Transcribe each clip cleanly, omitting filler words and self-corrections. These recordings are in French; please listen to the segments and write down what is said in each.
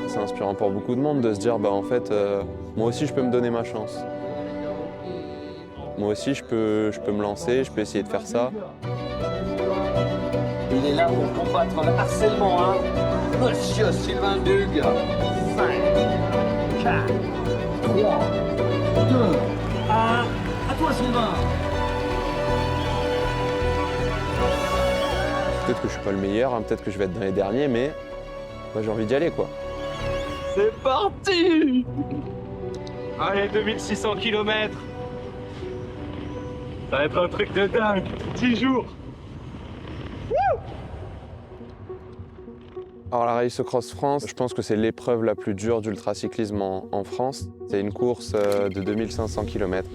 C'est inspirant pour beaucoup de monde de se dire, bah en fait, moi aussi je peux me donner ma chance. Moi aussi je peux me lancer, je peux essayer de faire ça. Il est là pour combattre le harcèlement, hein. Monsieur Sylvain Dugues. 5, 4, 3, 2, 1. À toi, Sylvain. Peut-être que je suis pas le meilleur, hein, peut-être que je vais être dans les derniers, mais bah, j'ai envie d'y aller, quoi. C'est parti! Allez, 2600 km. Ça va être un truc de dingue. 10 jours. Alors la Race Cross France, je pense que c'est l'épreuve la plus dure d'ultracyclisme en France. C'est une course de 2500 km.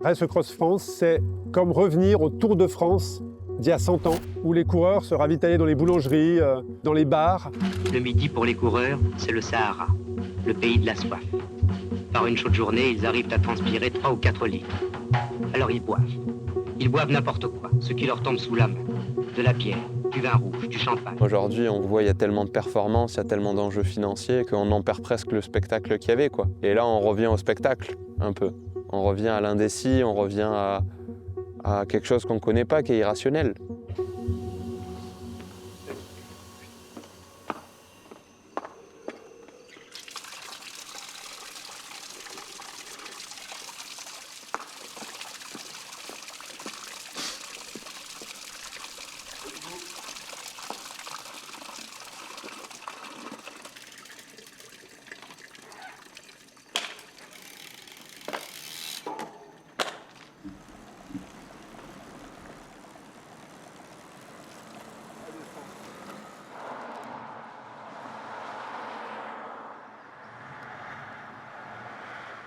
Race Cross France, c'est comme revenir au Tour de France d'il y a 100 ans, où les coureurs se ravitaillaient dans les boulangeries, dans les bars. Le midi pour les coureurs, c'est le Sahara, le pays de la soif. Par une chaude journée, ils arrivent à transpirer 3 ou 4 litres. Alors ils boivent. Ils boivent n'importe quoi, ce qui leur tombe sous la main. De la bière, du vin rouge, du champagne. Aujourd'hui, on voit, il y a tellement de performances, il y a tellement d'enjeux financiers qu'on en perd presque le spectacle qu'il y avait, quoi. Et là, on revient au spectacle, un peu. On revient à l'indécis, on revient à quelque chose qu'on ne connaît pas, qui est irrationnel.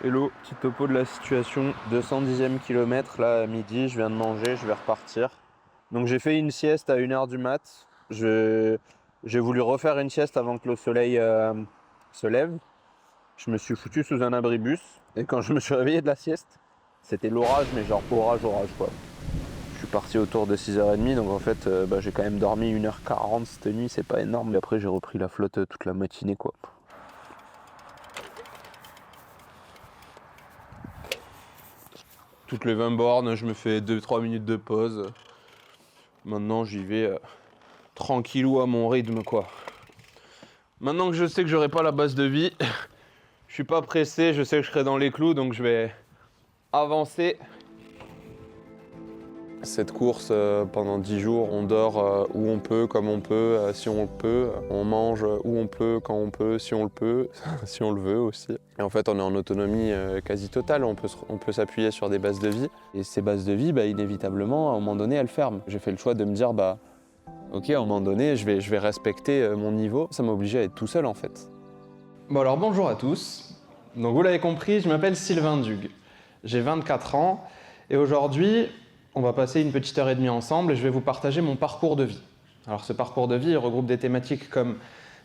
Hello, petit topo de la situation, 210e kilomètre, là à midi, je viens de manger, je vais repartir. Donc j'ai fait une sieste à 1h du mat, j'ai voulu refaire une sieste avant que le soleil se lève. Je me suis foutu sous un abribus et quand je me suis réveillé de la sieste, c'était l'orage, mais genre orage quoi. Je suis parti autour de 6h30, donc en fait j'ai quand même dormi 1h40 cette nuit, c'est pas énorme. Et après j'ai repris la flotte toute la matinée quoi. Toutes les 20 bornes, je me fais 2-3 minutes de pause. Maintenant, j'y vais tranquillou à mon rythme, quoi. Maintenant que je sais que j'aurai pas la base de vie, je suis pas pressé, je sais que je serai dans les clous, donc je vais avancer. Cette course, pendant 10 jours, on dort où on peut, comme on peut, si on le peut. On mange où on peut, quand on peut, si on le peut, si on le veut aussi. Et en fait, on est en autonomie quasi totale, on peut s'appuyer sur des bases de vie. Et ces bases de vie, inévitablement, à un moment donné, elles ferment. J'ai fait le choix de me dire, ok, à un moment donné, je vais respecter mon niveau. Ça m'a obligé à être tout seul, en fait. Bon alors, bonjour à tous. Donc vous l'avez compris, je m'appelle Sylvain Dugues. J'ai 24 ans et aujourd'hui, on va passer une petite heure et demie ensemble et je vais vous partager mon parcours de vie. Alors ce parcours de vie il regroupe des thématiques comme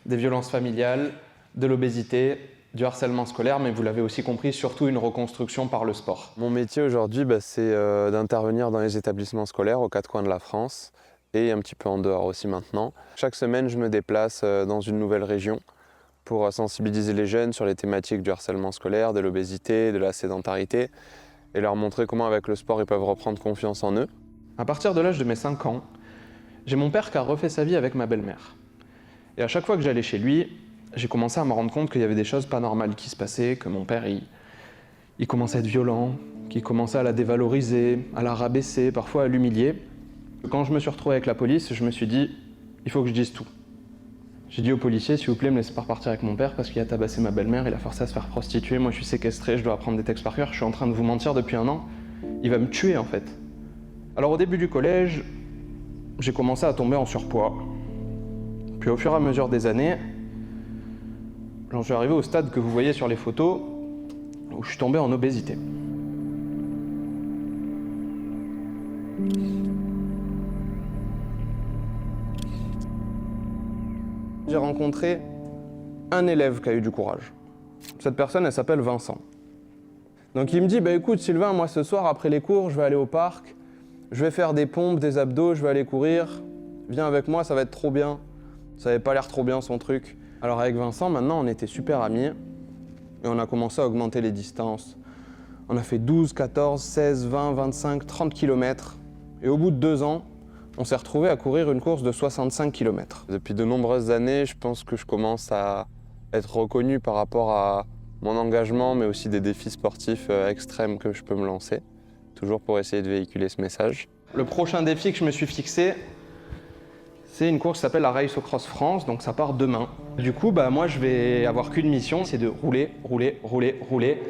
des violences familiales, de l'obésité, du harcèlement scolaire, mais vous l'avez aussi compris, surtout une reconstruction par le sport. Mon métier aujourd'hui, c'est d'intervenir dans les établissements scolaires aux 4 coins de la France et un petit peu en dehors aussi maintenant. Chaque semaine, je me déplace dans une nouvelle région pour sensibiliser les jeunes sur les thématiques du harcèlement scolaire, de l'obésité, de la sédentarité, et leur montrer comment avec le sport ils peuvent reprendre confiance en eux. À partir de l'âge de mes 5 ans, j'ai mon père qui a refait sa vie avec ma belle-mère. Et à chaque fois que j'allais chez lui, j'ai commencé à me rendre compte qu'il y avait des choses pas normales qui se passaient, que mon père il commençait à être violent, qu'il commençait à la dévaloriser, à la rabaisser, parfois à l'humilier. Quand je me suis retrouvé avec la police, je me suis dit, il faut que je dise tout. J'ai dit au policier, s'il vous plaît, me laissez pas repartir avec mon père parce qu'il a tabassé ma belle-mère, il a forcé à se faire prostituer, moi je suis séquestré, je dois apprendre des textes par cœur, je suis en train de vous mentir depuis 1 an. Il va me tuer en fait. Alors au début du collège, j'ai commencé à tomber en surpoids. Puis au fur et à mesure des années, j'en suis arrivé au stade que vous voyez sur les photos, où je suis tombé en obésité. J'ai rencontré un élève qui a eu du courage. Cette personne, elle s'appelle Vincent. Donc il me dit, écoute Sylvain, moi ce soir après les cours, je vais aller au parc, je vais faire des pompes, des abdos, je vais aller courir. Viens avec moi, ça va être trop bien. Ça avait pas l'air trop bien son truc. Alors avec Vincent, maintenant, on était super amis. Et on a commencé à augmenter les distances. On a fait 12, 14, 16, 20, 25, 30 km. Et au bout de 2 ans, on s'est retrouvé à courir une course de 65 km. Depuis de nombreuses années, je pense que je commence à être reconnu par rapport à mon engagement, mais aussi des défis sportifs extrêmes que je peux me lancer. Toujours pour essayer de véhiculer ce message. Le prochain défi que je me suis fixé, c'est une course qui s'appelle la Race au Cross France, donc ça part demain. Du coup, moi je vais avoir qu'une mission, c'est de rouler, rouler, rouler, rouler.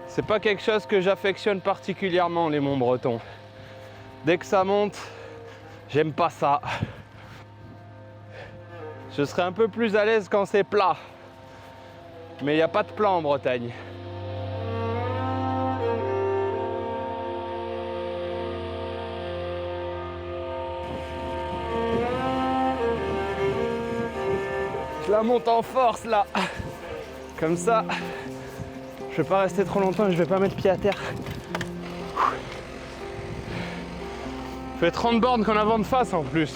C'est pas quelque chose que j'affectionne particulièrement, les monts bretons. Dès que ça monte, j'aime pas ça. Je serai un peu plus à l'aise quand c'est plat. Mais il n'y a pas de plat en Bretagne. Je la monte en force là. Comme ça, je vais pas rester trop longtemps et je vais pas mettre pied à terre. Je fais 30 bornes qu'on a vent de face en plus.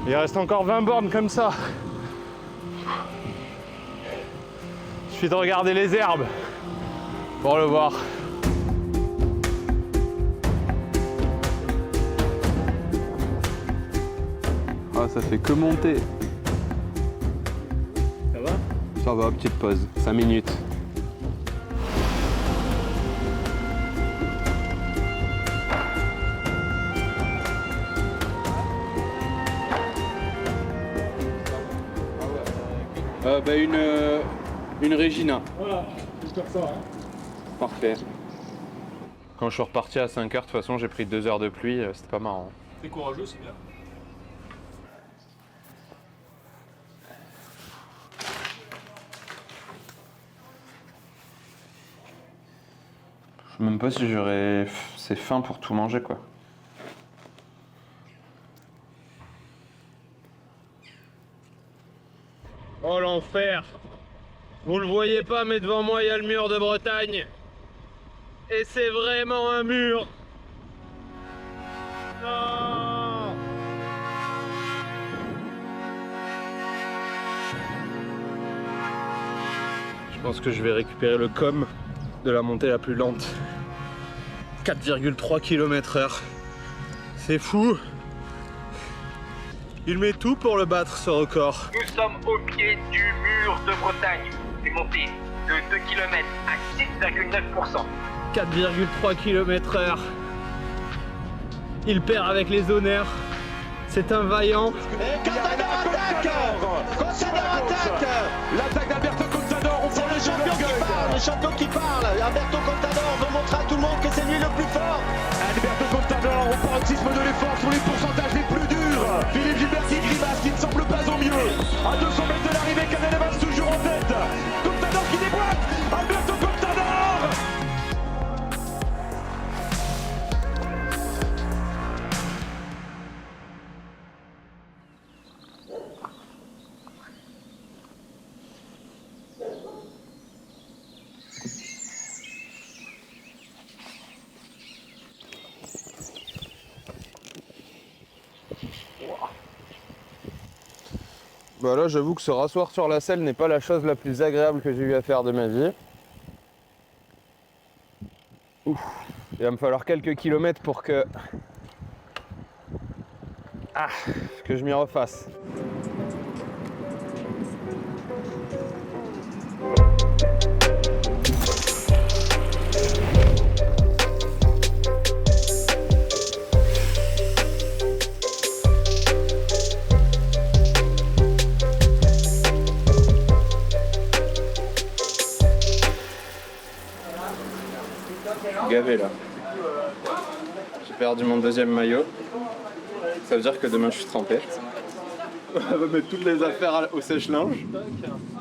Il reste encore 20 bornes comme ça. Il suffit de regarder les herbes pour le voir. Ah, ça fait que monter. Ça va? Ça va, petite pause, 5 minutes. Une Regina. Voilà, j'espère ça. Hein. Parfait. Quand je suis reparti à 5h, de toute façon, j'ai pris 2 heures de pluie, c'était pas marrant. T'es courageux, c'est bien. Je sais même pas si j'aurais... C'est faim pour tout manger, quoi. Oh l'enfer! Vous le voyez pas, mais devant moi il y a le mur de Bretagne. Et c'est vraiment un mur. Non! Je pense que je vais récupérer le com de la montée la plus lente. 4,3 km/h. C'est fou! Il met tout pour le battre, ce record. Nous sommes au pied du mur de Bretagne. C'est monté de 2 km à 6,9%. 4,3 km/h. Il perd avec les honneurs. C'est un vaillant. Contador attaque! Contador attaque! L'attaque d'Alberto Contador, on sent le champion qui parle, Alberto Contador veut montrer à tout le monde que c'est lui le plus fort. Alberto Contador au paroxysme de l'effort sur les pourcentages les plus durs. Philippe Gilbert qui grimace, qui ne semble pas au mieux. À 200 mètres de l'arrivée, Cadel Evans toujours en tête. Contador qui déboîte. Alberto Contador. Bah là, j'avoue que se rasseoir sur la selle n'est pas la chose la plus agréable que j'ai eu à faire de ma vie. Ouf. Il va me falloir quelques kilomètres pour que je m'y refasse. Gavé là. J'ai perdu mon deuxième maillot. Ça veut dire que demain je suis trempé. On va mettre toutes les affaires au sèche-linge.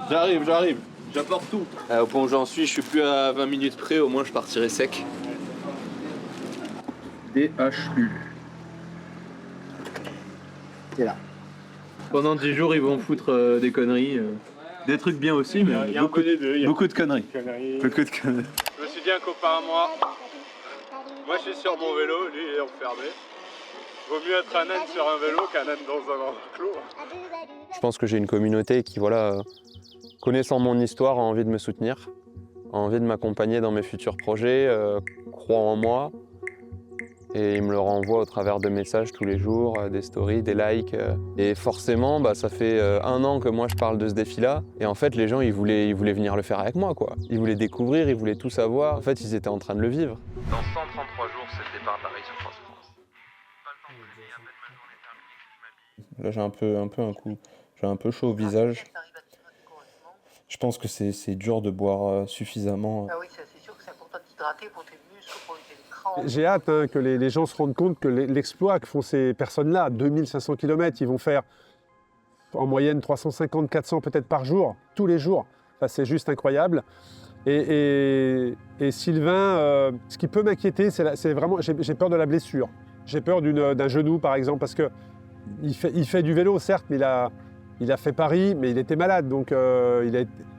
J'arrive. J'apporte tout. Au point où j'en suis, je suis plus à 20 minutes près, au moins je partirai sec. DHU. C'est là. Pendant 10 jours, ils vont foutre des conneries. Des trucs bien aussi, mais Il y a un peu des deux. beaucoup de conneries. Beaucoup de conneries. Je me suis dit un copain à moi. Moi je suis sur mon vélo, lui il est enfermé. Vaut mieux être un âne sur un vélo qu'un âne dans un enclos. Je pense que j'ai une communauté qui, voilà, connaissant mon histoire, a envie de me soutenir, a envie de m'accompagner dans mes futurs projets, croit en moi. Et il me le renvoie au travers de messages tous les jours, des stories, des likes. Et forcément, ça fait 1 an que moi je parle de ce défi-là. Et en fait, les gens, ils voulaient venir le faire avec moi, quoi. Ils voulaient découvrir, ils voulaient tout savoir. En fait, ils étaient en train de le vivre. Dans 133 jours, c'est le départ de la Race Cross France. Là, j'ai un peu chaud au visage. Je pense que c'est dur de boire suffisamment. Ah oui, c'est sûr que c'est important de t'hydrater pour tes muscles, pour éviter les crampes. J'ai hâte que les gens se rendent compte que l'exploit que font ces personnes-là, 2500 km, ils vont faire en moyenne 350, 400 peut-être par jour, tous les jours. Ça, c'est juste incroyable. Et Sylvain, ce qui peut m'inquiéter, c'est vraiment, j'ai peur de la blessure. J'ai peur d'un genou, par exemple, parce qu'il fait du vélo, certes, mais il a fait Paris, mais il était malade. Donc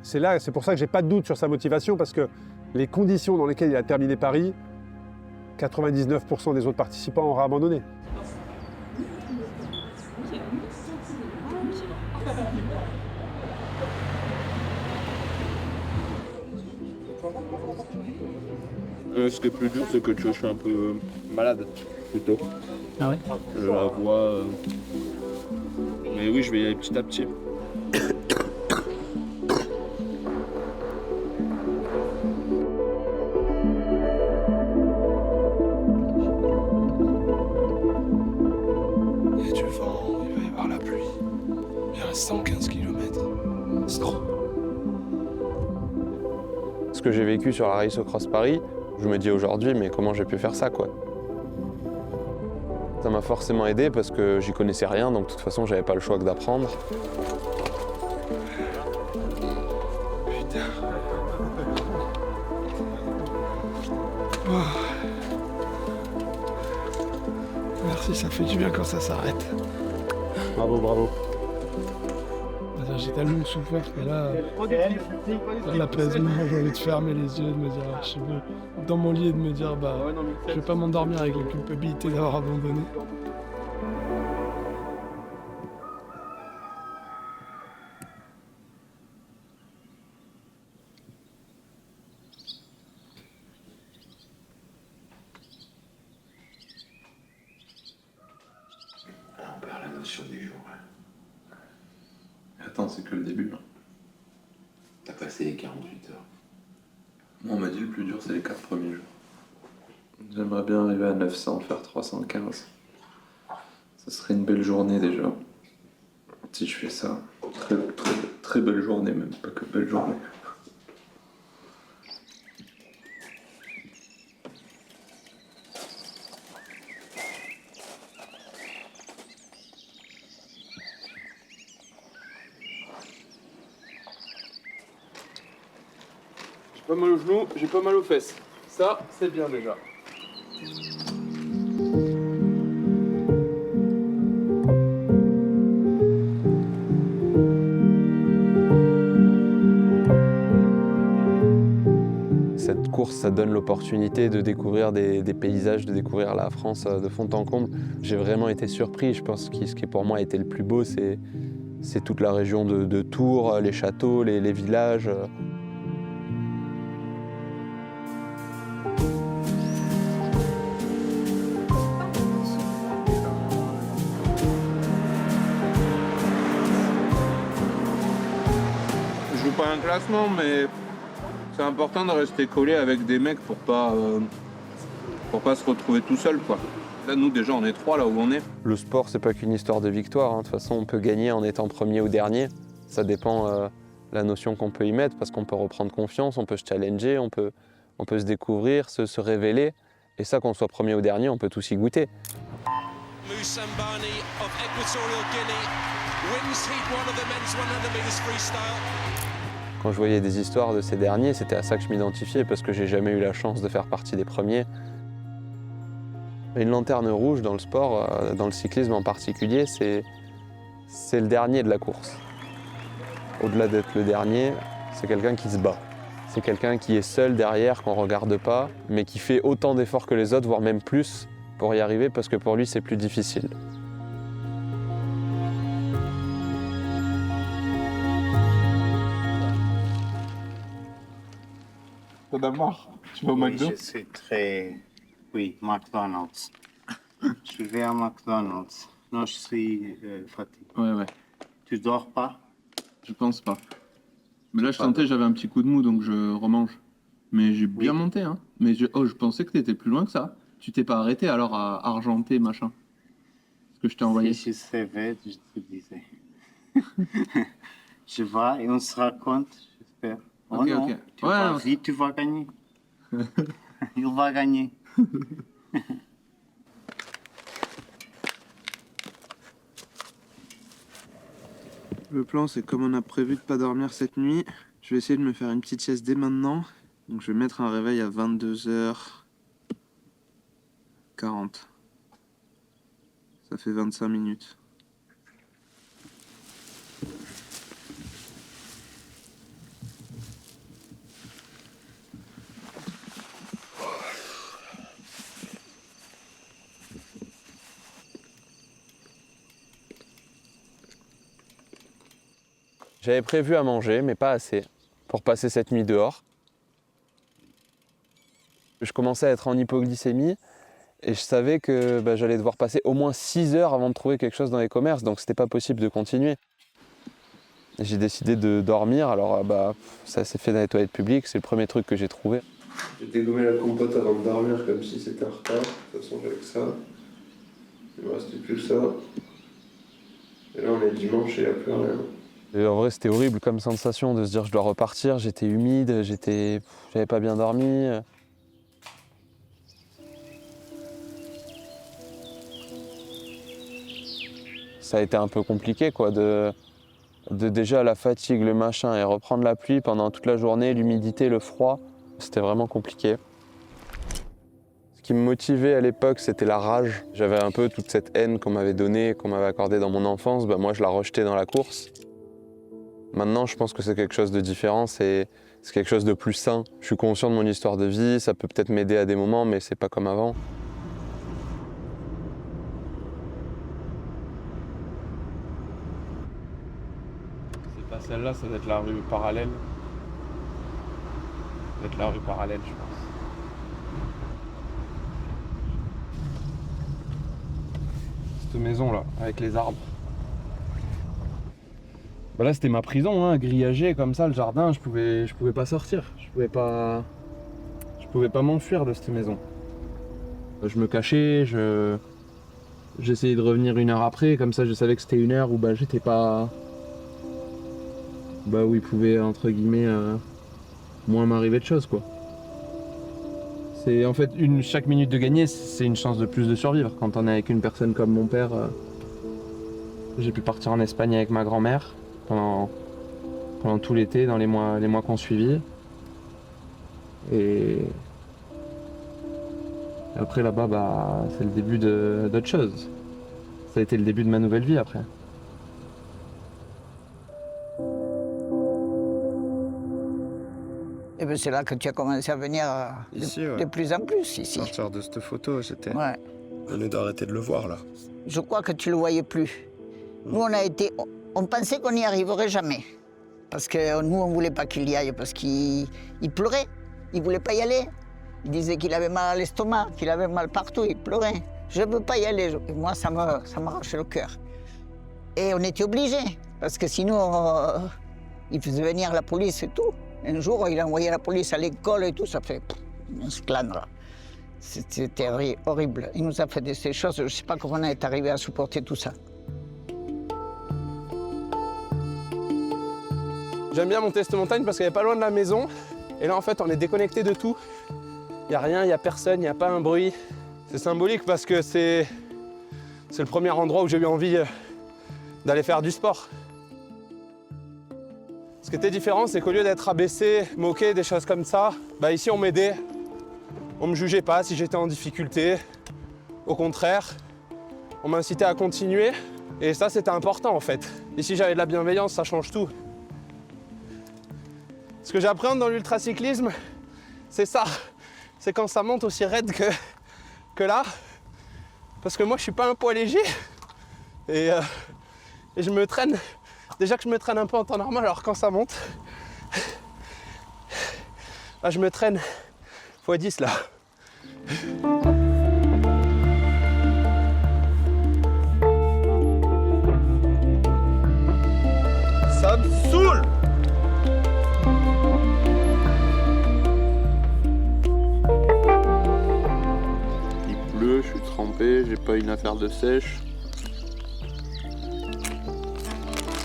c'est pour ça que j'ai pas de doute sur sa motivation, parce que les conditions dans lesquelles il a terminé Paris, 99% des autres participants auraient abandonné. Ce qui est plus dur, c'est que je suis un peu malade, plutôt. Ah ouais? La voix. Mais oui, je vais y aller petit à petit. Il y a du vent, il va y avoir la pluie. Il reste 115 km. C'est trop. Ce que j'ai vécu sur la Race Cross Paris, je me dis aujourd'hui, mais comment j'ai pu faire ça, quoi? Ça m'a forcément aidé parce que j'y connaissais rien, donc de toute façon, j'avais pas le choix que d'apprendre. Putain. Oh. Merci, ça fait du bien quand ça s'arrête. Bravo, bravo. J'ai tellement souffert que là, l'apaisement, j'ai envie de fermer les yeux, de me dire, je suis dans mon lit et de me dire, je vais pas m'endormir avec la culpabilité d'avoir abandonné. On perd la notion du jour. Attends, c'est que le début. T'as passé les 48 heures. Moi, on m'a dit le plus dur, c'est les 4 premiers jours. J'aimerais bien arriver à 900, faire 315. Ça serait une belle journée déjà. Si je fais ça, très belle journée même, pas que belle journée. J'ai pas mal aux genoux, j'ai pas mal aux fesses. Ça, c'est bien déjà. Cette course, ça donne l'opportunité de découvrir des paysages, de découvrir la France de fond en comble. J'ai vraiment été surpris. Je pense que ce qui pour moi a été le plus beau, c'est toute la région de Tours, les châteaux, les villages. Je joue pas un classement, mais c'est important de rester collé avec des mecs pour pas se retrouver tout seul, quoi. Là, nous, déjà, on est 3 là où on est. Le sport, c'est pas qu'une histoire de victoire. De toute façon, on peut gagner en étant premier ou dernier. Ça dépend la notion qu'on peut y mettre, parce qu'on peut reprendre confiance, on peut se challenger, on peut se découvrir, se révéler. Et ça, qu'on soit premier ou dernier, on peut tous y goûter. Moussambani of Equatorial Guinea wins heat 1 of the men's 100 meters freestyle. Quand je voyais des histoires de ces derniers, c'était à ça que je m'identifiais, parce que j'ai jamais eu la chance de faire partie des premiers. Une lanterne rouge dans le sport, dans le cyclisme en particulier, c'est le dernier de la course. au-delà d'être le dernier, c'est quelqu'un qui se bat. C'est quelqu'un qui est seul derrière, qu'on ne regarde pas, mais qui fait autant d'efforts que les autres, voire même plus, pour y arriver, parce que pour lui, c'est plus difficile. T'en as marre? Tu vas au McDo? Je suis très... Oui, McDonald's. Je vais à McDonald's. Non, je suis fatigué. Ouais. Tu dors pas? Je pense pas. Mais là, je sentais, j'avais un petit coup de mou, donc je remange. Mais j'ai bien monté, hein. Mais je pensais que t'étais plus loin que ça. Tu t'es pas arrêté alors à Argenté, machin. Ce que je t'ai envoyé. Si je savais, je te disais. Je vais et on se raconte, j'espère. Oh Ok, non, ok. tu vas vite, tu vas gagner. Il va gagner. Le plan, c'est comme on a prévu de pas dormir cette nuit. Je vais essayer de me faire une petite sieste dès maintenant. Donc je vais mettre un réveil à 22h40. Ça fait 25 minutes. J'avais prévu à manger, mais pas assez, pour passer cette nuit dehors. Je commençais à être en hypoglycémie et je savais que j'allais devoir passer au moins 6 heures avant de trouver quelque chose dans les commerces, donc c'était pas possible de continuer. J'ai décidé de dormir, alors ça s'est fait dans les toilettes publiques, c'est le premier truc que j'ai trouvé. J'ai dégommé la compote avant de dormir comme si c'était un repas, de toute façon j'avais que ça. Il me restait plus ça. Et là on est dimanche et il n'y a plus rien. Et en vrai, c'était horrible comme sensation de se dire je dois repartir. J'étais humide, j'avais pas bien dormi. Ça a été un peu compliqué, quoi, de déjà la fatigue, le machin, et reprendre la pluie pendant toute la journée, l'humidité, le froid. C'était vraiment compliqué. Ce qui me motivait à l'époque, c'était la rage. J'avais un peu toute cette haine qu'on m'avait donnée, qu'on m'avait accordée dans mon enfance. Moi, je la rejetais dans la course. Maintenant, je pense que c'est quelque chose de différent, c'est quelque chose de plus sain. Je suis conscient de mon histoire de vie, ça peut peut-être m'aider à des moments, mais c'est pas comme avant. C'est pas celle-là, ça doit être la rue parallèle. Ça doit être la rue parallèle, je pense. Cette maison-là, avec les arbres. Là c'était ma prison, hein, grillagé comme ça, le jardin, je pouvais pas sortir, je pouvais pas m'enfuir de cette maison. Je me cachais, j'essayais de revenir 1 heure après, comme ça je savais que c'était 1 heure où j'étais pas... où il pouvait entre guillemets moins m'arriver de choses, quoi. C'est en fait chaque minute de gagner, c'est une chance de plus de survivre. Quand on est avec une personne comme mon père, j'ai pu partir en Espagne avec ma grand-mère. Pendant tout l'été, dans les mois qui ont suivi. Et après là-bas, c'est le début d'autre chose. Ça a été le début de ma nouvelle vie après. Et c'est là que tu as commencé à venir ici, de plus en plus ici. À partir de cette photo, c'était... Ouais. On venait d'arrêter de le voir là. Je crois que tu le voyais plus. Nous, on pensait qu'on n'y arriverait jamais. Parce que nous, on ne voulait pas qu'il y aille, parce qu'il pleurait. Il ne voulait pas y aller. Il disait qu'il avait mal à l'estomac, qu'il avait mal partout, il pleurait. Je ne veux pas y aller. Et moi, ça m'arrachait le cœur. Et on était obligés, parce que sinon, il faisait venir la police et tout. Un jour, il a envoyé la police à l'école et tout, ça fait un sclandre. C'était horrible. Il nous a fait ces choses, je ne sais pas comment on est arrivé à supporter tout ça. J'aime bien monter cette montagne parce qu'elle est pas loin de la maison. Et là, en fait, on est déconnecté de tout. Il n'y a rien, il n'y a personne, il n'y a pas un bruit. C'est symbolique parce que c'est le premier endroit où j'ai eu envie d'aller faire du sport. Ce qui était différent, c'est qu'au lieu d'être abaissé, moqué, des choses comme ça, ici, on m'aidait. On ne me jugeait pas si j'étais en difficulté. Au contraire, on m'incitait à continuer. Et ça, c'était important, en fait. Ici, j'avais de la bienveillance, ça change tout. Ce que j'appréhende dans l'ultracyclisme, c'est ça. C'est quand ça monte aussi raide que là. Parce que moi, je suis pas un poids léger. Et je me traîne. Déjà que je me traîne un peu en temps normal, alors quand ça monte, là, je me traîne x10 là. Ça me saoule! Il pleut, je suis trempé, j'ai pas une affaire de sèche.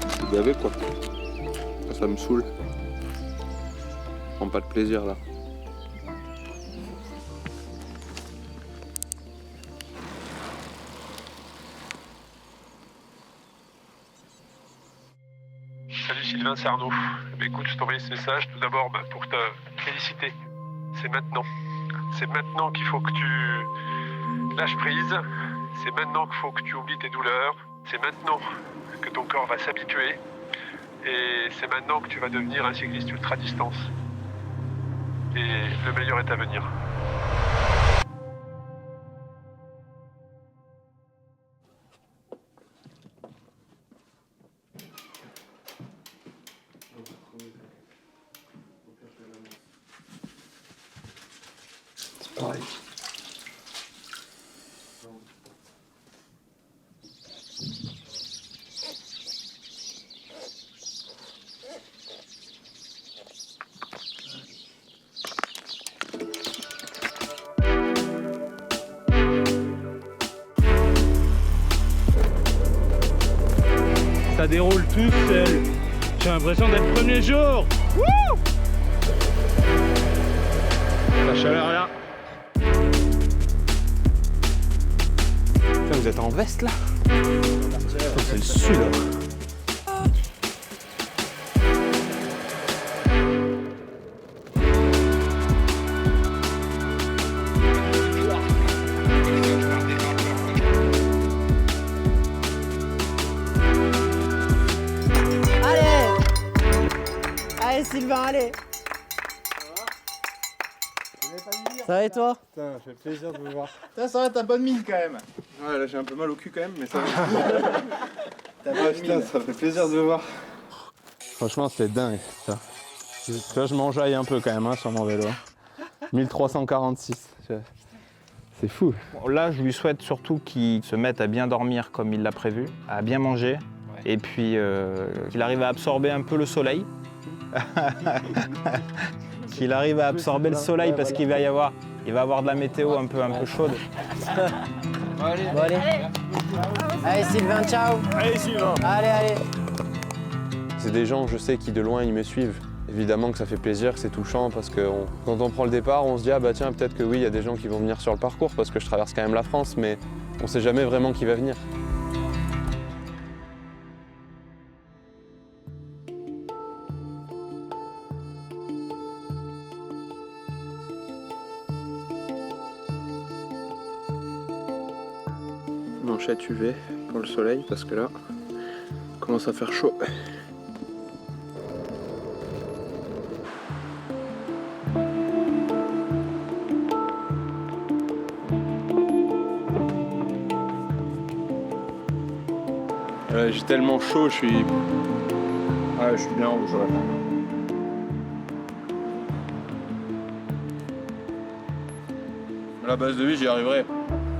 Je suis gavé quoi. Ça me saoule. Je prends pas de plaisir là. Salut Sylvain, c'est Arnaud. Écoute, je t'envoie ce message tout d'abord pour te féliciter. C'est maintenant. C'est maintenant qu'il faut que tu lâches prise. C'est maintenant qu'il faut que tu oublies tes douleurs. C'est maintenant que ton corps va s'habituer. Et c'est maintenant que tu vas devenir un cycliste ultra distance. Et le meilleur est à venir. C'est pareil. Ça déroule tout seul. J'ai l'impression d'être premier jour. Wouh! La chaleur là. Putain, vous êtes en veste là? C'est le sud là. Allez Sylvain, allez. Ça va et toi? Putain, ça fait plaisir de vous voir. Putain, ça va, t'as bonne mine quand même. Ouais, là j'ai un peu mal au cul quand même, mais ça va. Putain, ça fait plaisir de vous voir. Franchement, c'est dingue ça. Là, je m'enjaille un peu quand même hein, sur mon vélo. 1346. C'est fou. Là, je lui souhaite surtout qu'il se mette à bien dormir comme il l'a prévu, à bien manger, et puis qu'il arrive à absorber un peu le soleil. Qu'il arrive à absorber le soleil parce qu'il va y avoir, de la météo un peu chaude. Bon, allez. Allez Sylvain, ciao. Allez Sylvain. Allez. C'est des gens, je sais, qui de loin ils me suivent. Évidemment que ça fait plaisir, que c'est touchant parce que quand on prend le départ, on se dit ah bah tiens peut-être que oui, il y a des gens qui vont venir sur le parcours parce que je traverse quand même la France, mais on sait jamais vraiment qui va venir. Manchette UV pour le soleil parce que là, il commence à faire chaud. J'ai tellement chaud, je suis bien rouge. Ouais. La base de vie, j'y arriverai.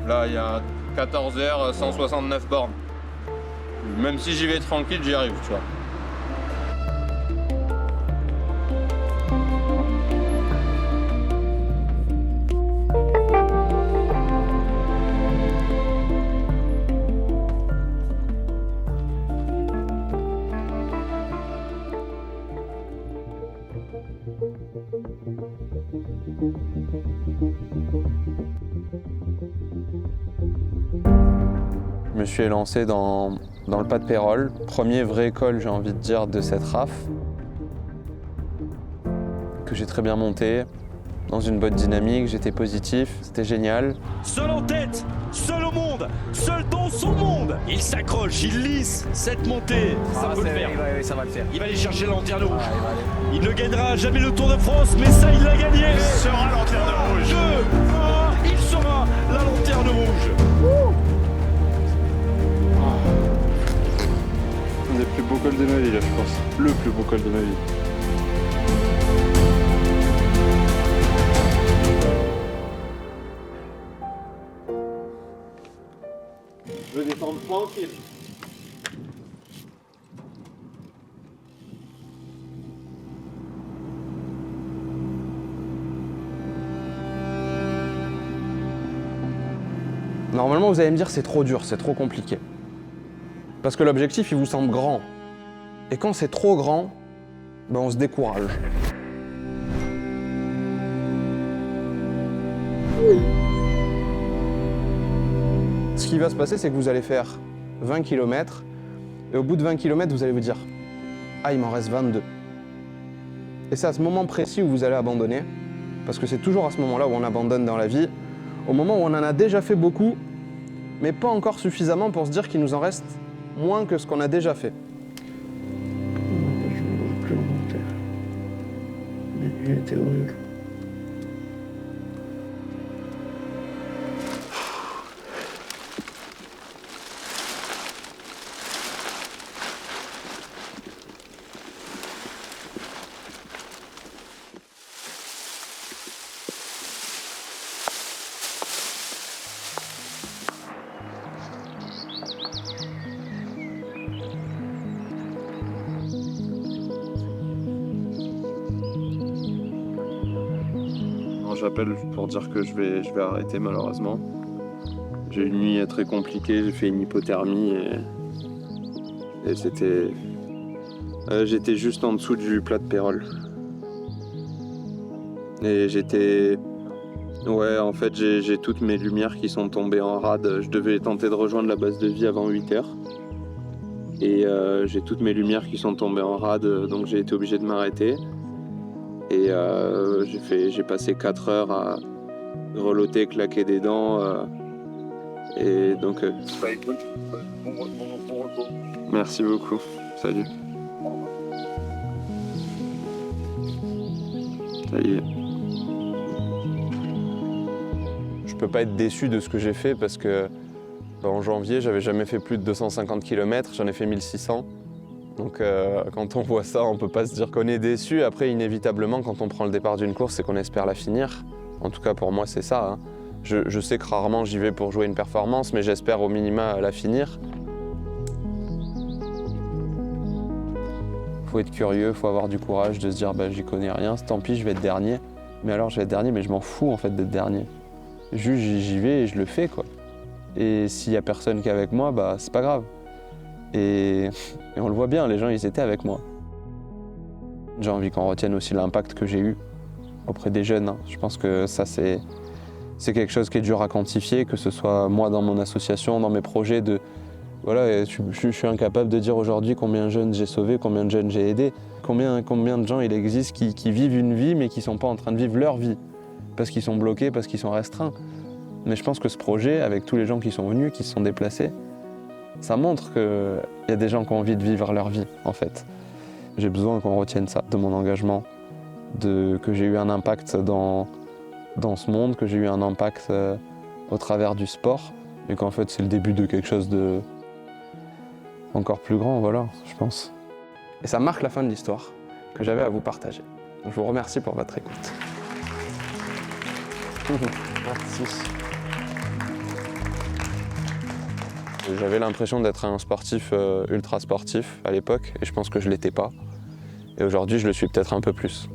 Là, il y a 14h, 169 bornes. Même si j'y vais tranquille, j'y arrive, tu vois. Je me suis lancé dans le pas de Pérol, premier vrai col, j'ai envie de dire, de cette RAF, que j'ai très bien monté. dans une bonne dynamique, j'étais positif, c'était génial. Seul en tête, seul au monde, seul dans son monde. Il s'accroche, il lisse cette montée. Ça peut le faire. Oui, ça va le faire. Il va aller chercher la lanterne rouge. Il ne gagnera jamais le Tour de France, mais ça, il l'a gagné. Il sera la lanterne rouge. 2, 1, il sera la lanterne rouge. Un des plus beaux cols de ma vie, là, je pense. Le plus beau col de ma vie. Je veux descendre tranquille. Normalement, vous allez me dire c'est trop dur, c'est trop compliqué. Parce que l'objectif, il vous semble grand. Et quand c'est trop grand, ben on se décourage. Ce qui va se passer, c'est que vous allez faire 20 km, et au bout de 20 km, vous allez vous dire « Ah, il m'en reste 22 ». Et c'est à ce moment précis où vous allez abandonner, parce que c'est toujours à ce moment-là où on abandonne dans la vie, au moment où on en a déjà fait beaucoup, mais pas encore suffisamment pour se dire qu'il nous en reste moins que ce qu'on a déjà fait. Je ne veux plus remonter. La nuit était horrible. J'appelle pour dire que je vais arrêter malheureusement. J'ai eu une nuit très compliquée, j'ai fait une hypothermie et c'était... j'étais juste en dessous du plat de Pérol. Et j'étais... Ouais, en fait j'ai toutes mes lumières qui sont tombées en rade. Je devais tenter de rejoindre la base de vie avant 8 h. Et j'ai toutes mes lumières qui sont tombées en rade, donc j'ai été obligé de m'arrêter. Et j'ai passé 4 heures à grelotter, claquer des dents. Et donc... Merci beaucoup. Salut. Salut. Je peux pas être déçu de ce que j'ai fait parce que en janvier, j'avais jamais fait plus de 250 km, j'en ai fait 1600. Donc quand on voit ça, on peut pas se dire qu'on est déçu. Après, inévitablement, quand on prend le départ d'une course, c'est qu'on espère la finir. En tout cas, pour moi, c'est ça. Hein. Je sais que rarement j'y vais pour jouer une performance, mais j'espère au minima la finir. Faut être curieux, faut avoir du courage de se dire bah, j'y connais rien, tant pis, je vais être dernier. Mais alors, je vais être dernier, mais je m'en fous en fait d'être dernier. Juste, j'y vais et je le fais, quoi. Et s'il y a personne qui est avec moi, bah c'est pas grave. Et on le voit bien, les gens, ils étaient avec moi. J'ai envie qu'on retienne aussi l'impact que j'ai eu auprès des jeunes. Je pense que ça, c'est quelque chose qui est dur à quantifier, que ce soit moi dans mon association, dans mes projets. Voilà, je suis incapable de dire aujourd'hui combien de jeunes j'ai sauvés, combien de jeunes j'ai aidés, combien de gens il existe qui vivent une vie mais qui ne sont pas en train de vivre leur vie, parce qu'ils sont bloqués, parce qu'ils sont restreints. Mais je pense que ce projet, avec tous les gens qui sont venus, qui se sont déplacés, ça montre qu'il y a des gens qui ont envie de vivre leur vie, en fait. J'ai besoin qu'on retienne ça, de mon engagement, que j'ai eu un impact dans ce monde, que j'ai eu un impact au travers du sport, et qu'en fait, c'est le début de quelque chose de encore plus grand, voilà, je pense. Et ça marque la fin de l'histoire que j'avais à vous partager. Donc, je vous remercie pour votre écoute. Merci. J'avais l'impression d'être un sportif ultra sportif à l'époque et je pense que je l'étais pas. Et aujourd'hui, je le suis peut-être un peu plus.